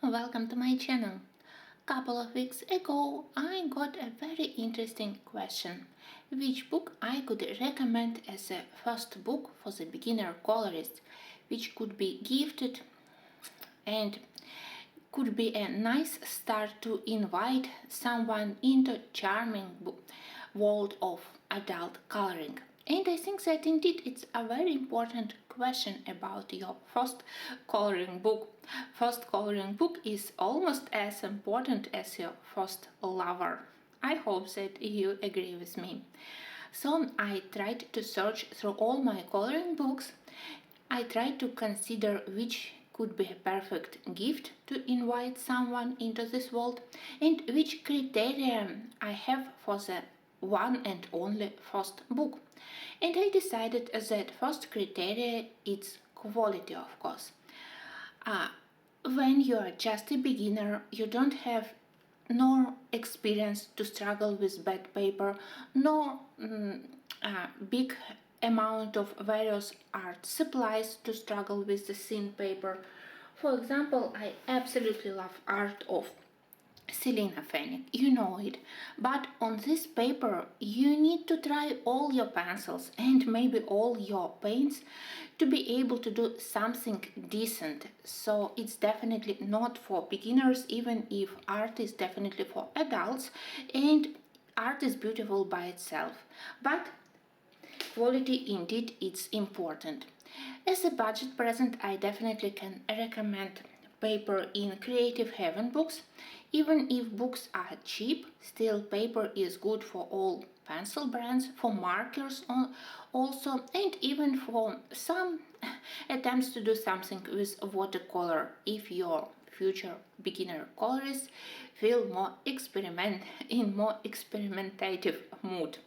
Welcome to my channel. Couple of weeks ago I got a very interesting question. Which book I could recommend as a first book for the beginner colorist, which could be gifted and could be a nice start to invite someone into charming world of adult coloring. And I think that indeed it's a very important question about your first coloring book. First coloring book is almost as important as your first lover. I hope that you agree with me. So I tried to search through all my coloring books. I tried to consider which could be a perfect gift to invite someone into this world and which criteria I have for the one and only first book. And I decided that first criteria is quality, of course. When you are just a beginner, you don't have no experience to struggle with bad paper, no big amount of various art supplies to struggle with the thin paper. For example, I absolutely love art of Selena Fennick, you know it, but on this paper you need to try all your pencils and maybe all your paints to be able to do something decent. So it's definitely not for beginners, even if art is definitely for adults and art is beautiful by itself. But quality indeed is important. As a budget present, I definitely can recommend paper in Creative Heaven books. Even if books are cheap, still paper is good for all pencil brands, for markers also, and even for some attempts to do something with watercolor if your future beginner colorists feel more in more experimentative mood.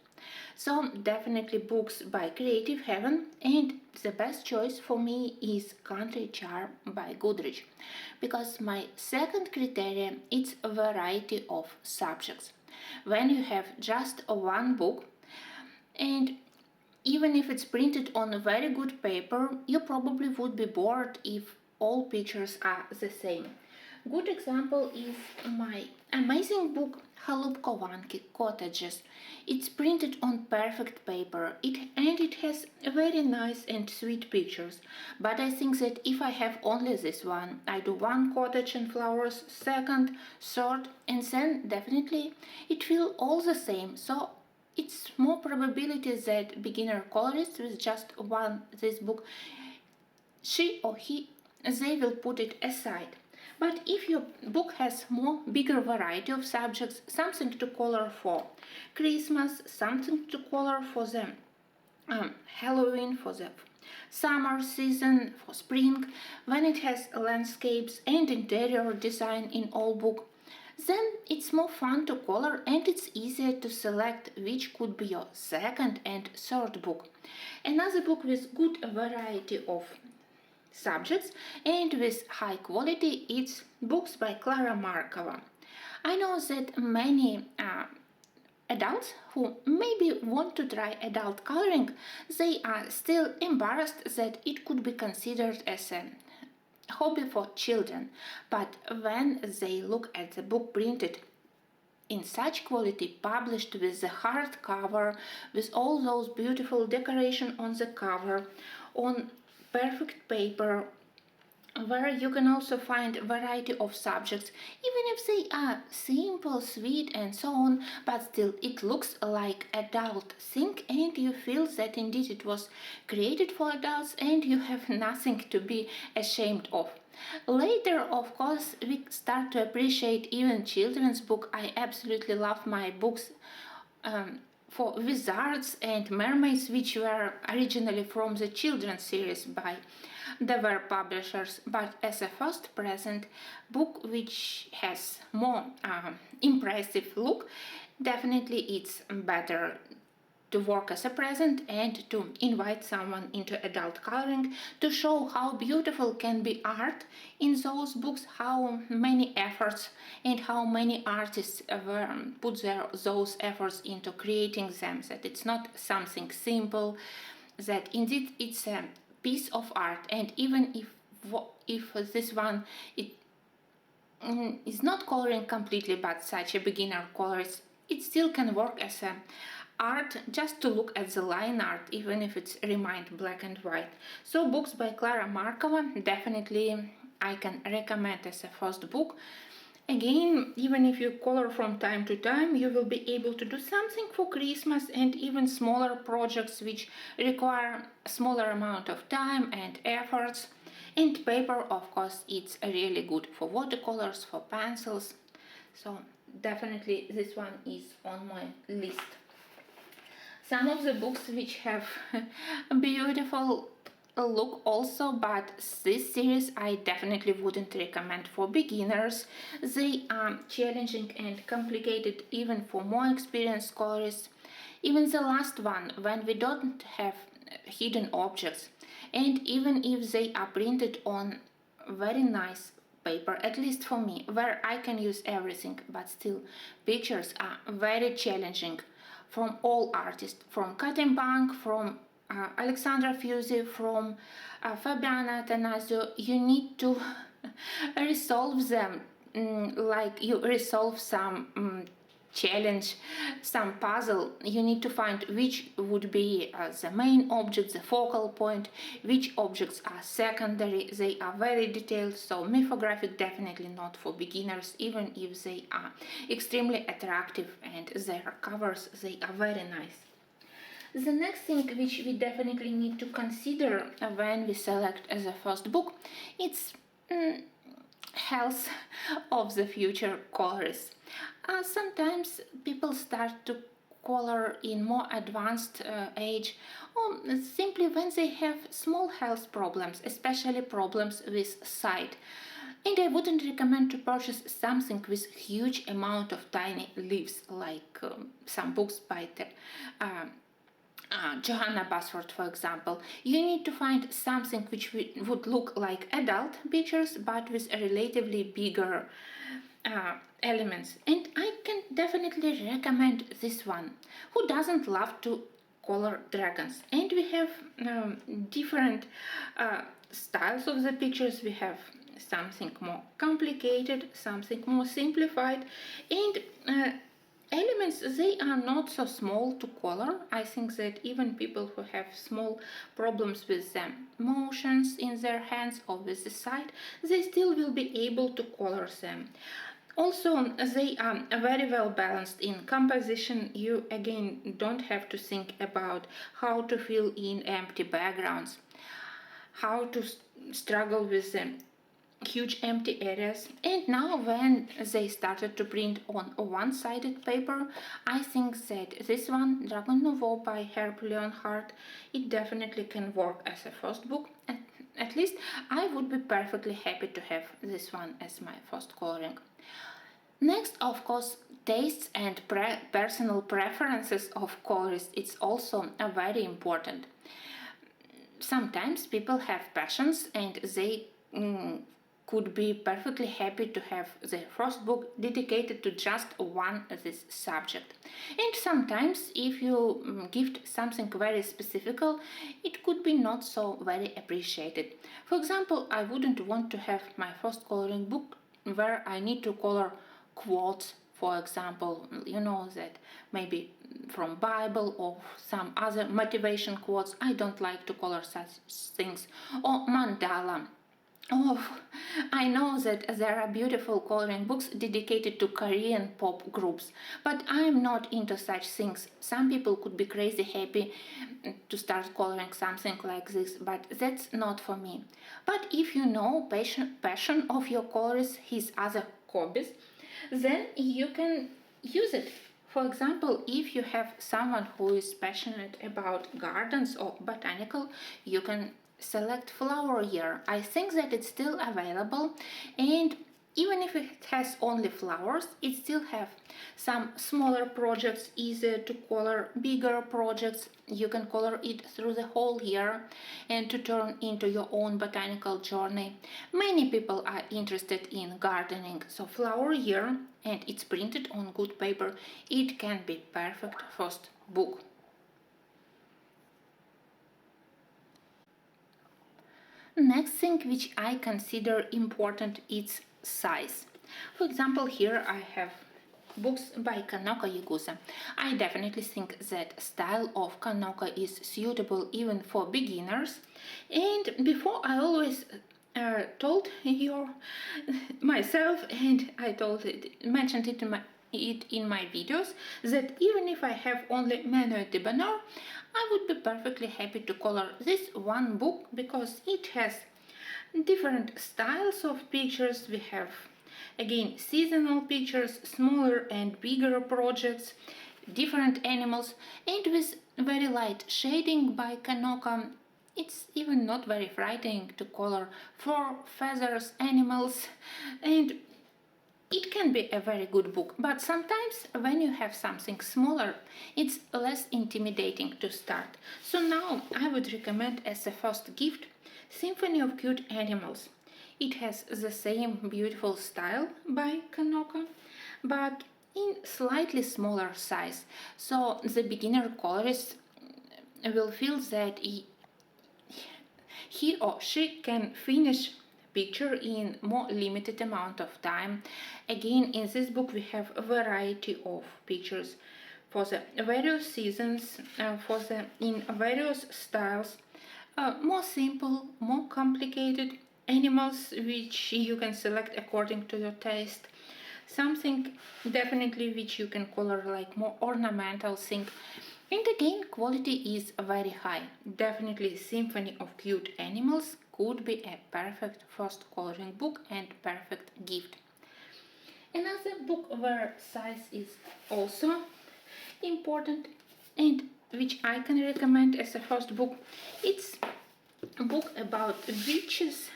So definitely books by Creative Heaven, and the best choice for me is Country Charm by Goodrich, because my second criterion is a variety of subjects. When you have just one book, and even if it's printed on a very good paper, you probably would be bored if all pictures are the same. Good example is my amazing book Kolorowanka Cottages. It's printed on perfect paper and it has very nice and sweet pictures. But I think that if I have only this one, I do one cottage and flowers, second, third, and then definitely it will all the same. So it's more probability that beginner colorists with just one this book, she or he, they will put it aside. But if your book has more bigger variety of subjects, something to color for Christmas, something to color for the Halloween, for the summer season, for spring, when it has landscapes and interior design in all book, then it's more fun to color and it's easier to select which could be your second and third book. Another book with good variety of subjects and with high quality, it's books by Klara Markova. I know that many adults who maybe want to try adult coloring, they are still embarrassed that it could be considered as a hobby for children. But when they look at the book printed in such quality, published with the hardcover, with all those beautiful decoration on the cover, on perfect paper, where you can also find a variety of subjects, even if they are simple, sweet and so on, but still it looks like adult thing and you feel that indeed it was created for adults and you have nothing to be ashamed of. Later, of course, we start to appreciate even children's book. I absolutely love my books for wizards and mermaids, which were originally from the children's series by the publishers, but as a first present book which has more impressive look, definitely it's better to work as a present and to invite someone into adult coloring to show how beautiful can be art in those books, how many efforts and how many artists put those efforts into creating them, that it's not something simple, that indeed it's a piece of art. And even if this one is not coloring completely, but such a beginner colorist, it still can work as a art just to look at the line art, even if it's remained black and white. So books by Klara Markova definitely I can recommend as a first book. Again, even if you color from time to time, you will be able to do something for Christmas, and even smaller projects which require a smaller amount of time and efforts. And paper, of course, it's really good for watercolors, for pencils. So definitely this one is on my list. Some of the books which have a beautiful look also, but this series I definitely wouldn't recommend for beginners. They are challenging and complicated even for more experienced colorists. Even the last one, when we don't have hidden objects, and even if they are printed on very nice paper, at least for me, where I can use everything, but still pictures are very challenging from all artists, from Katin Bank, from Alexandra Fusi, from Fabiana Atanasio. You need to resolve them like you resolve some challenge, some puzzle. You need to find which would be the main object, the focal point, which objects are secondary. They are very detailed, so mythographic definitely not for beginners, even if they are extremely attractive and their covers, they are very nice. The next thing which we definitely need to consider when we select as a first book, it's health of the future colorists. Sometimes people start to color in more advanced age, or simply when they have small health problems, especially problems with sight. And I wouldn't recommend to purchase something with huge amount of tiny leaves, like some books by the Johanna Basford, for example. You need to find something which would look like adult pictures, but with relatively bigger elements. And I can definitely recommend this one. Who doesn't love to color dragons? And we have different styles of the pictures. We have something more complicated, something more simplified, and elements, they are not so small to color. I think that even people who have small problems with the motions in their hands or with the sight, they still will be able to color them. Also, they are very well balanced in composition. You again don't have to think about how to fill in empty backgrounds, how to struggle with them huge empty areas. And now when they started to print on one-sided paper, I think that this one, Dragon Nouveau by Herb Leonhardt, it definitely can work as a first book. At least I would be perfectly happy to have this one as my first coloring. Next, of course, tastes and personal preferences of colorists, it's also very important. Sometimes people have passions and they could be perfectly happy to have their first book dedicated to just one this subject. And sometimes if you gift something very specific, it could be not so very appreciated. For example, I wouldn't want to have my first coloring book where I need to color quotes, for example, you know, that maybe from Bible or some other motivation quotes. I don't like to color such things. Or mandala. Oh, I know that there are beautiful coloring books dedicated to Korean pop groups, but I'm not into such things. Some people could be crazy happy to start coloring something like this, but that's not for me. But if you know passion of your colorist, his other hobbies, then you can use it. For example, if you have someone who is passionate about gardens or botanical, you can select flower year. I think that it's still available, and even if it has only flowers, it still have some smaller projects easier to color. Bigger projects you can color it through the whole year and to turn into your own botanical journey. Many people are interested in gardening, so flower year, and it's printed on good paper, it can be perfect first book. Next thing which I consider important is size. For example, here I have books by Kanoko Yagusa. I definitely think that style of Kanoko is suitable even for beginners. And before I always told myself, and mentioned it in my videos, that even if I have only Manuel de Bonheur, I would be perfectly happy to color this one book because it has different styles of pictures. We have again seasonal pictures, smaller and bigger projects, different animals, and with very light shading by Kanoko. It's even not very frightening to color fur, feathers, animals, and it can be a very good book, but sometimes when you have something smaller, it's less intimidating to start. So now I would recommend as a first gift Symphony of Cute Animals. It has the same beautiful style by Kanoko, but in slightly smaller size. So the beginner colorist will feel that he or she can finish picture in more limited amount of time. Again, in this book we have a variety of pictures for the various seasons, in various styles, more simple, more complicated animals which you can select according to your taste. Something definitely which you can color like more ornamental thing. And again, quality is very high. Definitely Symphony of Cute Animals could be a perfect first coloring book and perfect gift. Another book where size is also important and which I can recommend as a first book, it's a book about witches,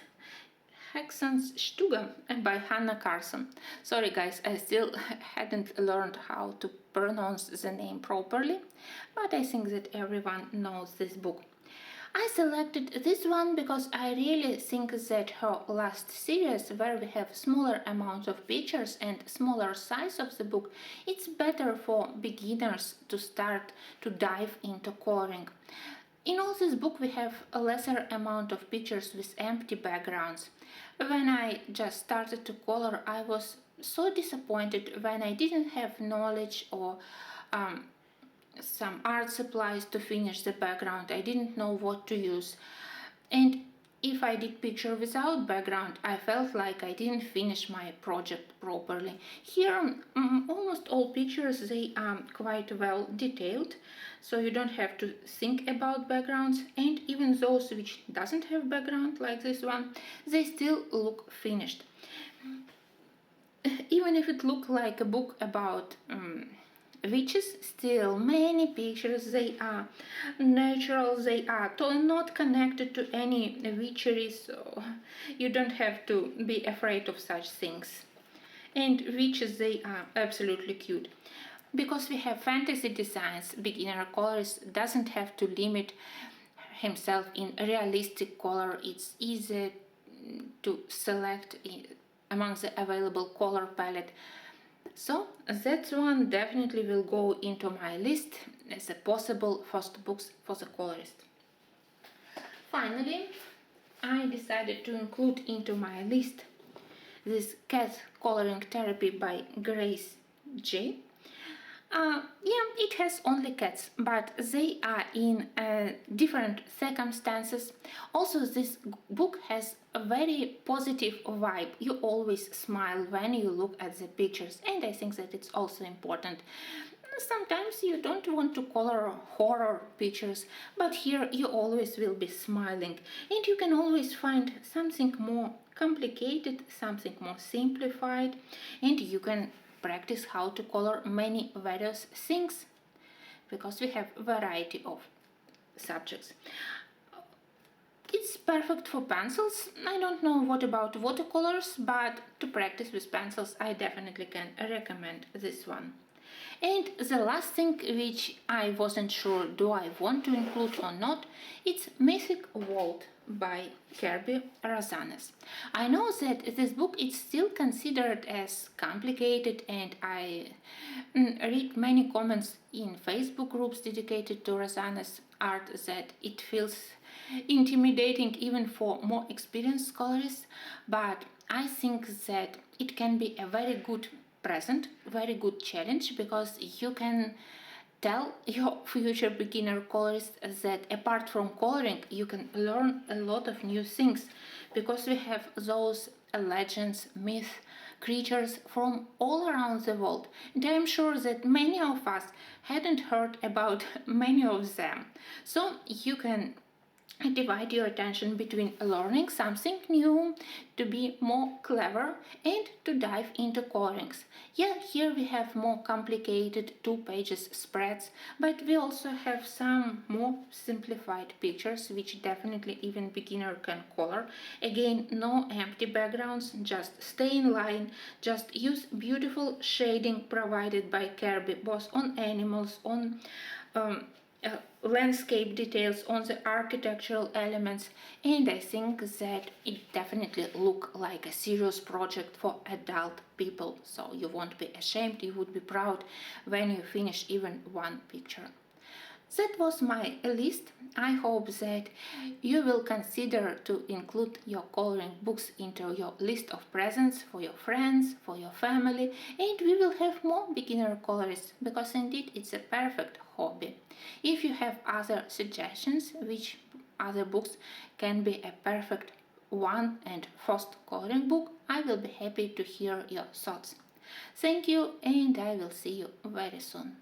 Hexenstube by Hannah Carson. Sorry guys, I still hadn't learned how to pronounce the name properly, but I think that everyone knows this book. I selected this one because I really think that her last series, where we have smaller amount of pictures and smaller size of the book, it's better for beginners to start to dive into coloring. In all this book we have a lesser amount of pictures with empty backgrounds. When I just started to color, I was so disappointed when I didn't have knowledge or some art supplies to finish the background. I didn't know what to use, and if I did picture without background, I felt like I didn't finish my project properly. Here almost all pictures, they are quite well detailed, so you don't have to think about backgrounds, and even those which doesn't have background like this one, they still look finished. Even if it looked like a book about witches, still many pictures, they are natural, they are not connected to any witchery, so you don't have to be afraid of such things. And witches, they are absolutely cute. Because we have fantasy designs, beginner colorist doesn't have to limit himself in realistic color. It's easy to select among the available color palette. So that one definitely will go into my list as a possible first books for the colorist. Finally, I decided to include into my list this Cat Coloring Therapy by Grace J. It has only cats, but they are in different circumstances. Also, this book has a very positive vibe. You always smile when you look at the pictures, and I think that it's also important. Sometimes you don't want to color horror pictures, but here you always will be smiling, and you can always find something more complicated, something more simplified, and you can practice how to color many various things because we have variety of subjects. It's perfect for pencils. I don't know what about watercolors, but to practice with pencils I definitely can recommend this one. And the last thing which I wasn't sure do I want to include or not, it's Mythic World by Kirby Razanes. I know that this book is still considered as complicated, and I read many comments in Facebook groups dedicated to Razanes art that it feels intimidating even for more experienced colorists, but I think that it can be a very good present, very good challenge, because you can tell your future beginner colorist that apart from coloring you can learn a lot of new things, because we have those legends, myths, creatures from all around the world, and I'm sure that many of us hadn't heard about many of them. So you can divide your attention between learning something new, to be more clever, and to dive into colorings. Yeah, here we have more complicated two pages spreads, but we also have some more simplified pictures which definitely even beginner can color. Again, no empty backgrounds, just stay in line, just use beautiful shading provided by Kirby both on animals, on um, landscape details, on the architectural elements, and I think that it definitely look like a serious project for adult people, so you won't be ashamed, you would be proud when you finish even one picture. That was my list. I hope that you will consider to include your coloring books into your list of presents for your friends, for your family, and we will have more beginner colorists, because indeed it's a perfect hobby. If you have other suggestions which other books can be a perfect one and first coloring book, I will be happy to hear your thoughts. Thank you, and I will see you very soon.